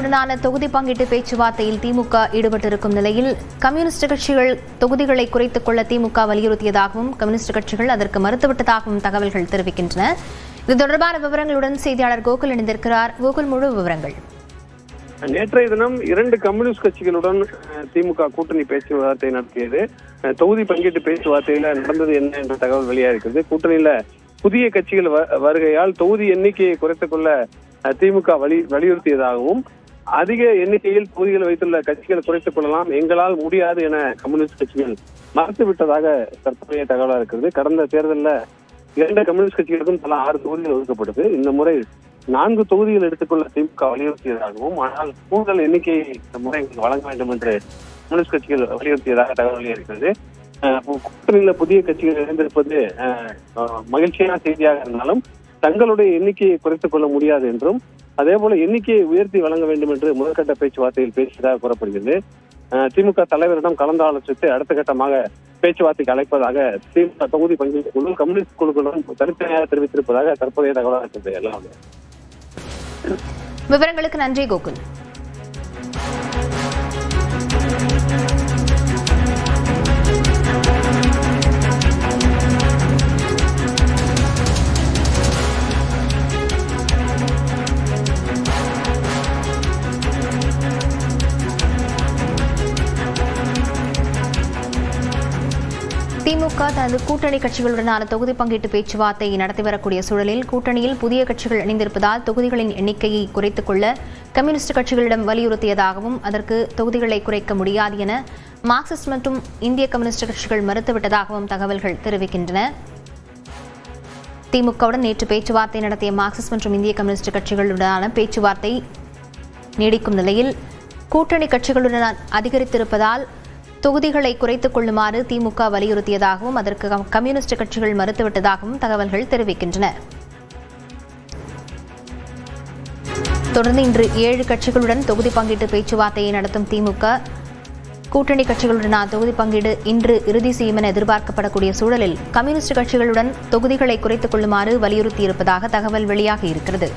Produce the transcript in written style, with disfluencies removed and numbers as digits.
கட்சிகளுடனான தொகுதி பங்கீட்டு பேச்சுவார்த்தையில் திமுக ஈடுபட்டிருக்கும் நிலையில் கம்யூனிஸ்ட் கட்சிகள் தொகுதிகளை குறைத்துக் கொள்ள திமுக வலியுறுத்தியதாகவும் கம்யூனிஸ்ட் கட்சிகள் அதற்கு மறுத்துவிட்டதாகவும் தகவல்கள் தெரிவிக்கின்றன. இது தொடர்பான விவரங்களுடன் செய்தியாளர் கோகுல் இணைந்திருக்கிறார். கோகுல், முழு விவரங்கள். நேற்றைய தினம் 2 கம்யூனிஸ்ட் கட்சிகளுடன் திமுக கூட்டணி பேச்சுவார்த்தை நடத்தியது. தொகுதி பங்கீட்டு பேச்சுவார்த்தையில நடந்தது என்ன என்ற தகவல் வெளியாக இருக்கிறது. கூட்டணியில புதிய கட்சிகள் வருகையால் தொகுதி எண்ணிக்கையை குறைத்துக் கொள்ள திமுக வலியுறுத்தியதாகவும், அதிக எண்ணிக்கையில் தொகுதிகளை வைத்துள்ள கட்சிகளை குறைத்துக் கொள்ளலாம், எங்களால் முடியாது என கம்யூனிஸ்ட் கட்சிகள் மறுத்துவிட்டதாக தற்போதைய தகவலா இருக்கிறது. கடந்த தேர்தலில் 2 கம்யூனிஸ்ட் கட்சிகளுக்கும் தலா 6 தொகுதிகள் ஒதுக்கப்பட்டது. இந்த முறை 4 தொகுதிகள் எடுத்துக்கொள்ள திமுக வலியுறுத்தியதாகவும், ஆனால் கூடுதல் எண்ணிக்கையை இந்த முறை வழங்க வேண்டும் என்று கம்யூனிஸ்ட் கட்சிகள் வலியுறுத்தியதாக தகவல் இருக்கிறது. கூட்டணியில புதிய கட்சிகள் இணைந்திருப்பது மகிழ்ச்சியான செய்தியாக இருந்தாலும் தங்களுடைய எண்ணிக்கையை குறைத்துக் கொள்ள முடியாது என்றும், அதே போல எண்ணிக்கையை உயர்த்தி வழங்க வேண்டும் என்று முதற்கட்ட பேச்சுவார்த்தையில் பேசியதாக கூறப்படுகிறது. திமுக தலைவரிடம் கலந்து ஆலோசித்து அடுத்த கட்டமாக பேச்சுவார்த்தைக்கு அழைப்பதாக திமுக தொகுதி பங்கீட்டு குழு கம்யூனிஸ்ட் குழுக்களுடன் தனித்தனியாக தெரிவித்திருப்பதாக தற்போதைய தகவலாக இருக்கிறது. எல்லாம் விவரங்களுக்கு நன்றி கோகுல். திமுக தனது கூட்டணி கட்சிகளுடனான தொகுதி பங்கீட்டு பேச்சுவார்த்தையை நடத்தி வரக்கூடிய சூழலில் கூட்டணியில் புதிய கட்சிகள் இணைந்திருப்பதால் தொகுதிகளின் எண்ணிக்கையை குறைத்துக் கொள்ள கம்யூனிஸ்ட் கட்சிகளிடம் வலியுறுத்தியதாகவும், அதற்கு தொகுதிகளை குறைக்க முடியாது என மார்க்சிஸ்ட் மற்றும் இந்திய கம்யூனிஸ்ட் கட்சிகள் மறுத்துவிட்டதாகவும் தகவல்கள் தெரிவிக்கின்றன. திமுகவுடன் நேற்று பேச்சுவார்த்தை நடத்திய மார்க்சிஸ்ட் மற்றும் இந்திய கம்யூனிஸ்ட் கட்சிகளுடனான பேச்சுவார்த்தை நீடிக்கும் நிலையில் கூட்டணி கட்சிகளுடன் அதிகரித்திருப்பதால் தொகுதிகளை குறைத்துக் கொள்ளுமாறு திமுக வலியுறுத்தியதாகவும், அதற்கு கம்யூனிஸ்ட் கட்சிகள் மறுத்துவிட்டதாகவும் தகவல்கள் தெரிவிக்கின்றன. தொடர்ந்து இன்று 7 கட்சிகளுடன் தொகுதி பங்கீட்டு பேச்சுவார்த்தையை நடத்தும் திமுக கூட்டணி கட்சிகளுடனான தொகுதி பங்கீடு இன்று இறுதி செய்யும் என எதிர்பார்க்கப்படக்கூடிய சூழலில் கம்யூனிஸ்ட் கட்சிகளுடன் தொகுதிகளை குறைத்துக் கொள்ளுமாறு வலியுறுத்தியிருப்பதாக தகவல் வெளியாகியிருக்கிறது.